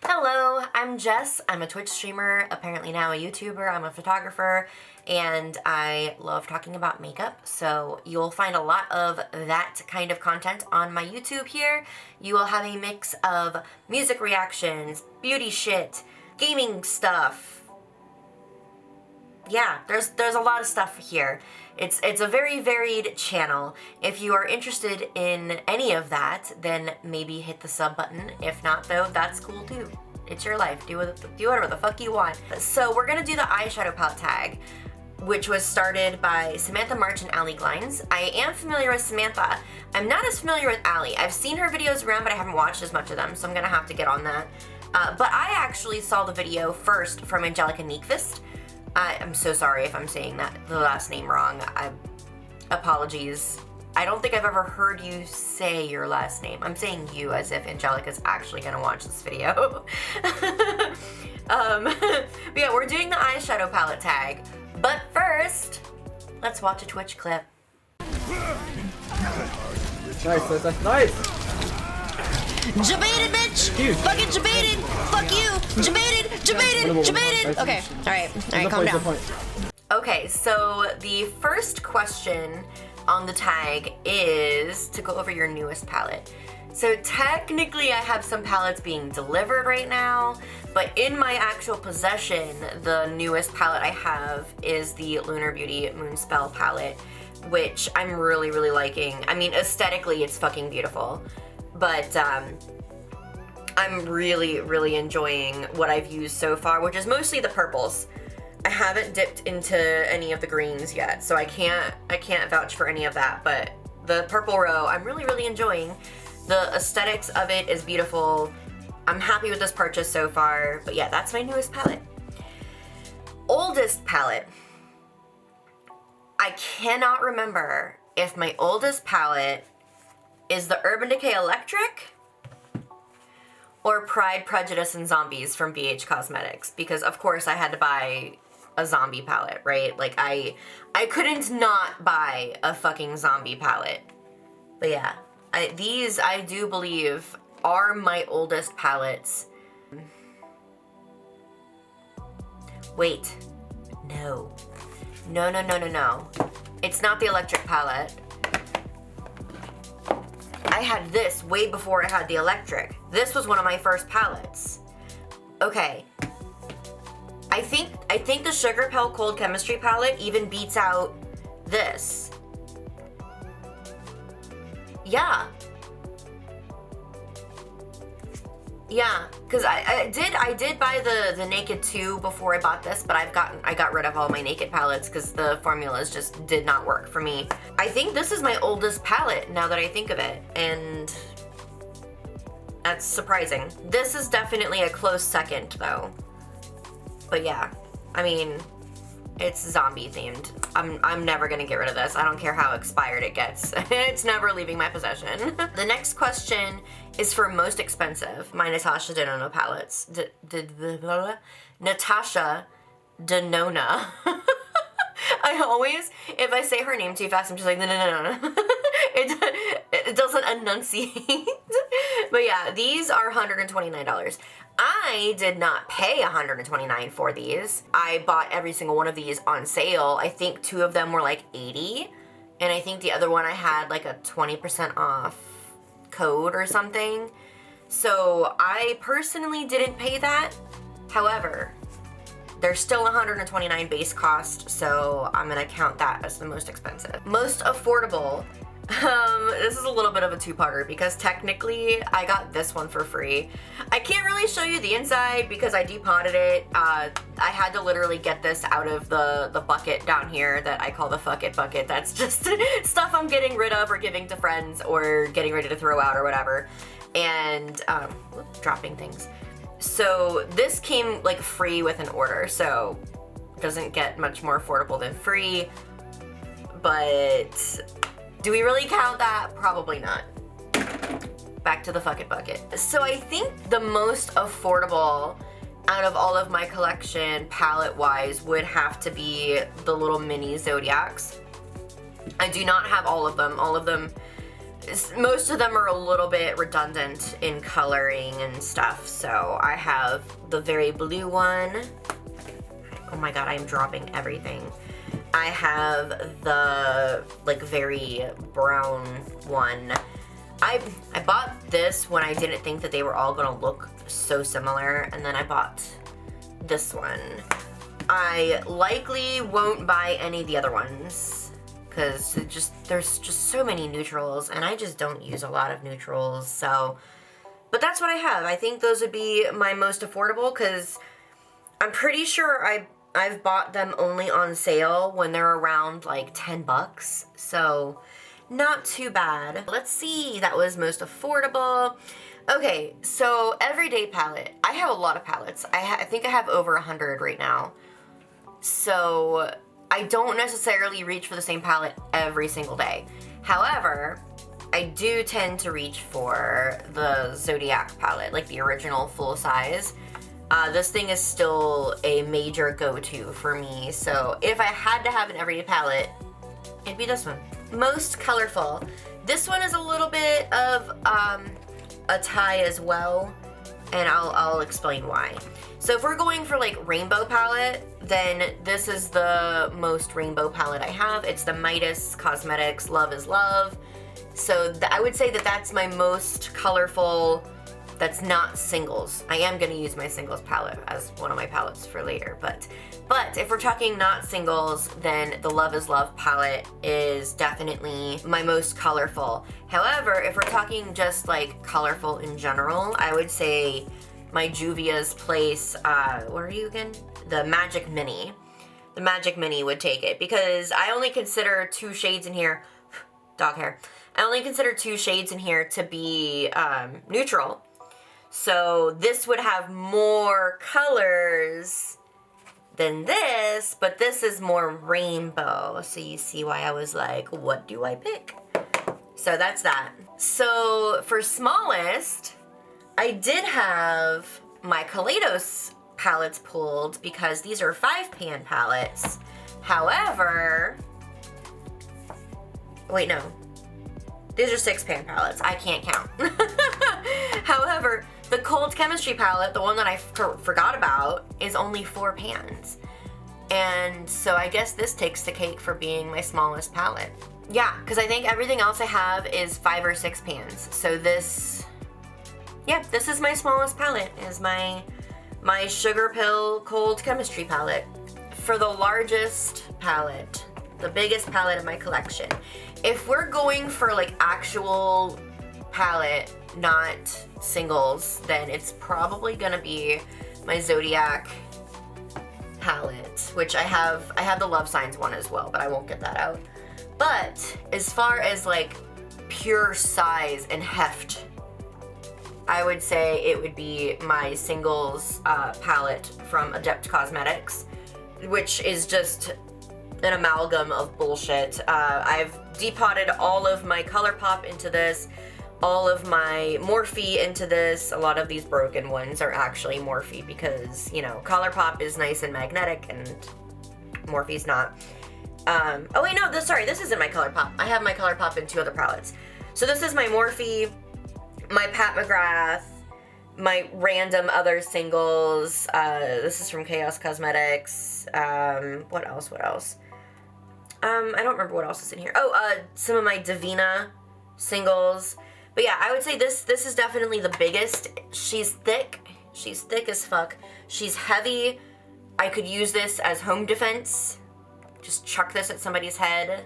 Hello, I'm Jess. I'm a Twitch streamer, apparently now a YouTuber. I'm a photographer, and I love talking about makeup, so you'll find a lot of that kind of content on my YouTube here. You will have a mix of music reactions, beauty shit, gaming stuff. Yeah, there's a lot of stuff here. It's a very varied channel. If you are interested in any of that, then maybe hit the sub button. If not, though, that's cool too. It's your life. Do whatever the fuck you want. So we're gonna do the eyeshadow palette tag, which was started by Samantha March and Allie Glines. I am familiar with Samantha. I'm not as familiar with Allie. I've seen her videos around, but I haven't watched as much of them, so I'm gonna have to get on that. But I actually saw the video first from Angelica Nyqvist. I'm so sorry if I'm saying the last name wrong. Apologies. I don't think I've ever heard you say your last name. I'm saying you as if Angelica's actually gonna watch this video. But yeah, we're doing the eyeshadow palette tag. But first, let's watch a Twitch clip. Nice. Nice. Jebaited, bitch! Huge. Fucking jebaited! Fuck you! Jebaited! Okay, alright, calm down. Okay, so the first question on the tag is to go over your newest palette. So technically I have some palettes being delivered right now, but in my actual possession, the newest palette I have is the Lunar Beauty Moonspell palette, which I'm really, really liking. I mean, aesthetically, it's fucking beautiful. But I'm really, really enjoying what I've used so far, which is mostly the purples. I haven't dipped into any of the greens yet, so I can't vouch for any of that, but the purple row, I'm really, really enjoying. The aesthetics of it is beautiful. I'm happy with this purchase so far, but yeah, that's my newest palette. Oldest palette. I cannot remember if my oldest palette is the Urban Decay Electric or Pride, Prejudice, and Zombies from BH Cosmetics, because of course I had to buy a zombie palette, right? Like I couldn't not buy a fucking zombie palette. But yeah, these I do believe are my oldest palettes. Wait, no. It's not the electric palette. I had this way before I had the electric. This was one of my first palettes. Okay. I think the Sugar Pill Cold Chemistry palette even beats out this. Yeah. Yeah, because I did buy the Naked 2 before I bought this, but I got rid of all my Naked palettes because the formulas just did not work for me. I think this is my oldest palette now that I think of it, and that's surprising. This is definitely a close second though. But yeah, I mean, it's zombie themed. I'm never gonna get rid of this. I don't care how expired it gets. It's never leaving my possession. The next question is for most expensive. My Natasha Denona palettes. Natasha Denona. I always, if I say her name too fast, I'm just like, no. It doesn't enunciate. But yeah, these are $129. I did not pay $129 for these. I bought every single one of these on sale. I think 2 of them were like $80, and I think the other one I had like a 20% off code or something. So I personally didn't pay that. However, they're still $129 base cost, so I'm gonna count that as the most expensive. Most affordable. This is a little bit of a two-parter because technically I got this one for free. I can't really show you the inside because I depotted it. I had to literally get this out of the bucket down here that I call the fuck it bucket. That's just stuff I'm getting rid of or giving to friends or getting ready to throw out or whatever. And, dropping things. So this came like free with an order, so it doesn't get much more affordable than free, but do we really count that? Probably not. Back to the fuck it bucket. So I think the most affordable out of all of my collection, palette-wise, would have to be the little mini Zodiacs. I do not have all of them. All of them most of them are a little bit redundant in coloring and stuff. So I have the very blue one. Oh my god, I'm dropping everything. I have the like very brown one. I bought this when I didn't think that they were all gonna look so similar, and then I bought this one. I likely won't buy any of the other ones because there's just so many neutrals, and I just don't use a lot of neutrals. So, but that's what I have. I think those would be my most affordable because I'm pretty sure I've bought them only on sale when they're around like 10 bucks. So not too bad. Let's see, that was most affordable. Okay, so everyday palette. I have a lot of palettes. I think I have over 100 right now. So I don't necessarily reach for the same palette every single day. However, I do tend to reach for the Zodiac palette, like the original full size. This thing is still a major go-to for me. So if I had to have an everyday palette, it'd be this one. Most colorful. This one is a little bit of a tie as well, and I'll explain why. So if we're going for like rainbow palette, then this is the most rainbow palette I have. It's the Midas Cosmetics Love is Love. So I would say that that's my most colorful. That's not singles. I am gonna use my singles palette as one of my palettes for later, but if we're talking not singles, then the Love is Love palette is definitely my most colorful. However, if we're talking just like colorful in general, I would say my Juvia's Place, what are you again? The Magic Mini. The Magic Mini would take it because I only consider 2 shades in here, dog hair. I only consider 2 shades in here to be neutral. So this would have more colors than this, but this is more rainbow. So you see why I was like, what do I pick? So that's that. So for smallest, I did have my Kaleidos palettes pulled because these are 5-pan palettes. However, wait, no. These are 6-pan palettes. I can't count. However, the Cold Chemistry palette, the one that I forgot about, is only 4 pans. And so I guess this takes the cake for being my smallest palette. Yeah, because I think everything else I have is 5 or 6 pans. So this, yeah, this is my smallest palette, is my Sugar Pill Cold Chemistry palette. For the largest palette, the biggest palette in my collection, if we're going for like actual palette, not singles, then it's probably gonna be my Zodiac palette, which I have the Love Signs one as well, but I won't get that out. But as far as like pure size and heft, I would say it would be my singles palette from Adept Cosmetics, which is just an amalgam of bullshit. I've depotted all of my ColourPop into this, all of my Morphe into this. A lot of these broken ones are actually Morphe because, you know, ColourPop is nice and magnetic and Morphe's not. Oh wait, no, this isn't my ColourPop. I have my ColourPop in 2 other palettes. So this is my Morphe, my Pat McGrath, my random other singles. This is from Chaos Cosmetics. What else? I don't remember what else is in here. Oh, some of my Divina singles. But yeah, I would say this is definitely the biggest. She's thick. She's thick as fuck. She's heavy. I could use this as home defense. Just chuck this at somebody's head.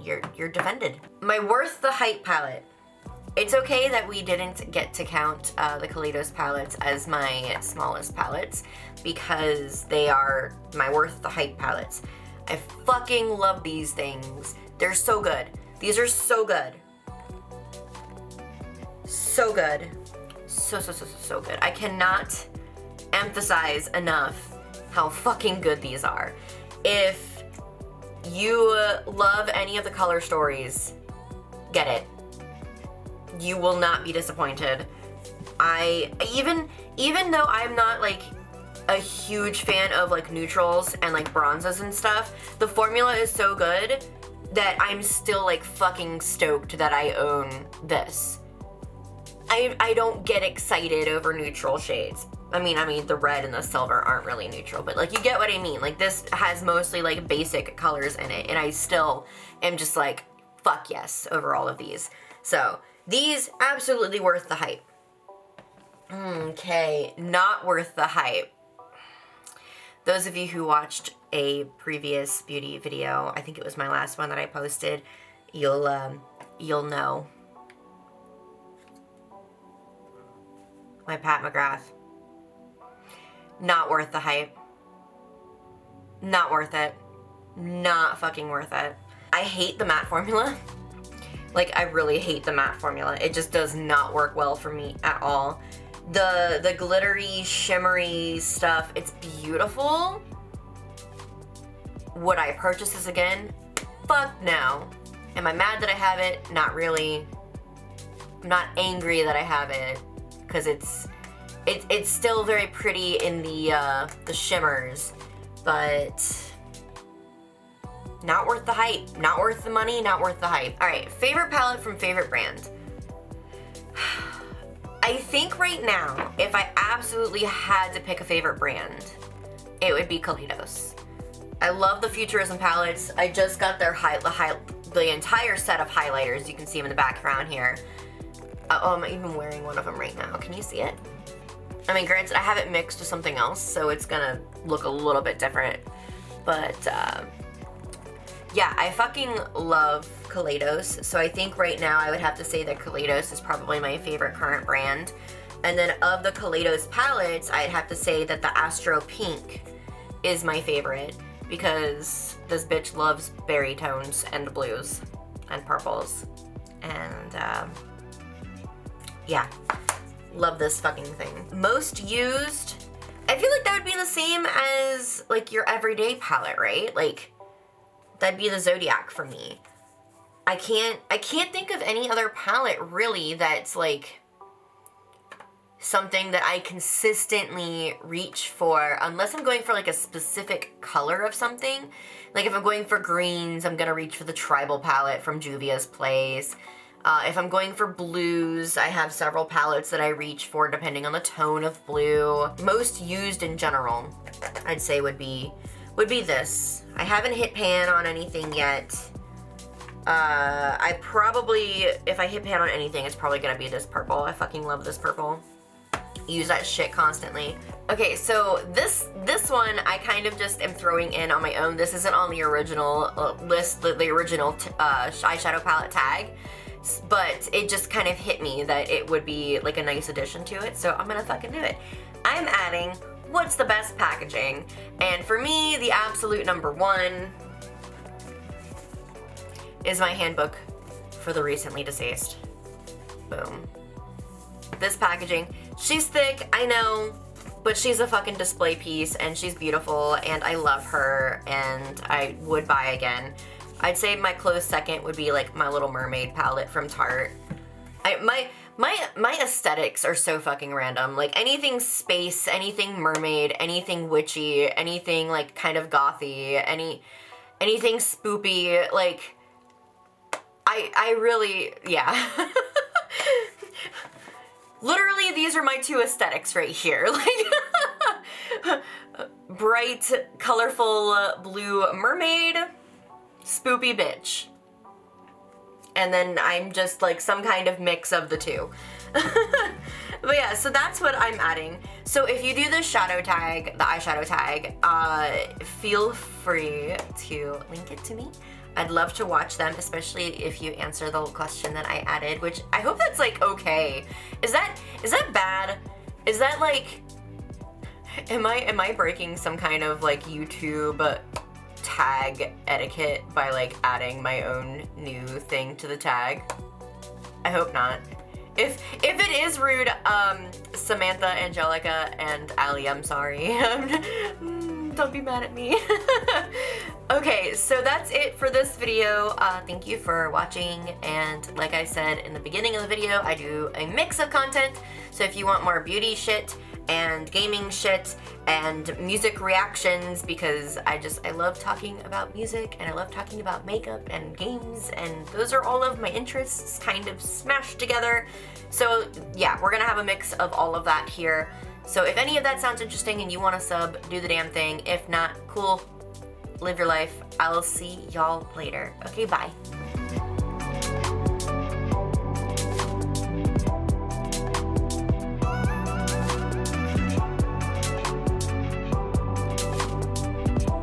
You're defended. My Worth the Hype palette. It's okay that we didn't get to count the Kaleidos palettes as my smallest palettes because they are my Worth the Hype palettes. I fucking love these things. They're so good. These are so good. So good. So good. I cannot emphasize enough how fucking good these are. If you love any of the color stories, get it. You will not be disappointed. Even though I'm not like a huge fan of like neutrals and like bronzes and stuff, the formula is so good that I'm still like fucking stoked that I own this. I don't get excited over neutral shades. I mean the red and the silver aren't really neutral, but like you get what I mean. Like this has mostly like basic colors in it, and I still am just like, fuck yes over all of these. So these absolutely worth the hype. Okay, not worth the hype. Those of you who watched a previous beauty video, I think it was my last one that I posted, you'll know. My Pat McGrath. Not worth the hype. Not worth it. Not fucking worth it. I hate the matte formula. Like, I really hate the matte formula. It just does not work well for me at all. The glittery, shimmery stuff, it's beautiful. Would I purchase this again? Fuck no. Am I mad that I have it? Not really. I'm not angry that I have it, because it's still very pretty in the shimmers, but not worth the hype. Not worth the money, not worth the hype. All right, favorite palette from favorite brand. I think right now, if I absolutely had to pick a favorite brand, it would be Kaleidos. I love the Futurism palettes. I just got their the entire set of highlighters. You can see them in the background here. Oh, I'm even wearing one of them right now. Can you see it? I mean, granted, I have it mixed with something else, so it's gonna look a little bit different. But, yeah, I fucking love Kaleidos. So I think right now I would have to say that Kaleidos is probably my favorite current brand. And then of the Kaleidos palettes, I'd have to say that the Astro Pink is my favorite, because this bitch loves berry tones and blues and purples. And, yeah. Love this fucking thing. Most used, I feel like that would be the same as like your everyday palette, right? Like that'd be the Zodiac for me. I can't think of any other palette really that's like something that I consistently reach for, unless I'm going for like a specific color of something. Like if I'm going for greens, I'm gonna reach for the Tribal palette from Juvia's Place. If I'm going for blues, I have several palettes that I reach for depending on the tone of blue. Most used in general, I'd say would be this. I haven't hit pan on anything yet. I probably, if I hit pan on anything, it's probably gonna be this purple. I fucking love this purple. Use that shit constantly. Okay, so this one I kind of just am throwing in on my own. This isn't on the original list, the original Eyeshadow Palette Tag. But it just kind of hit me that it would be like a nice addition to it, so I'm gonna fucking do it. I'm adding what's the best packaging, and for me, the absolute number one is my handbook for the recently deceased. Boom. This packaging, she's thick, I know, but she's a fucking display piece, and she's beautiful, and I love her, and I would buy again. I'd say my close second would be like my Little Mermaid palette from Tarte. My aesthetics are so fucking random. Like anything space, anything mermaid, anything witchy, anything like kind of gothy, anything spoopy. Like I really, yeah. Literally, these are my two aesthetics right here. Like bright, colorful blue mermaid. Spoopy bitch. And then I'm just like some kind of mix of the two. But yeah, so that's what I'm adding. So if you do the shadow tag, the eyeshadow tag, feel free to link it to me. I'd love to watch them, especially if you answer the question that I added, which I hope that's like okay. Is that bad? Is that like, am I breaking some kind of like YouTube tag etiquette by like adding my own new thing to the tag? I hope not. If it is rude, Samantha, Angelica, and Ali, I'm sorry. Don't be mad at me. Okay, so that's it for this video. Thank you for watching, and like I said in the beginning of the video, I do a mix of content, so if you want more beauty shit and gaming shit and music reactions, because I love talking about music and I love talking about makeup and games, and those are all of my interests kind of smashed together. So yeah, we're gonna have a mix of all of that here. So if any of that sounds interesting and you want to sub, do the damn thing. If not, cool, live your life. I'll see y'all later. Okay, bye.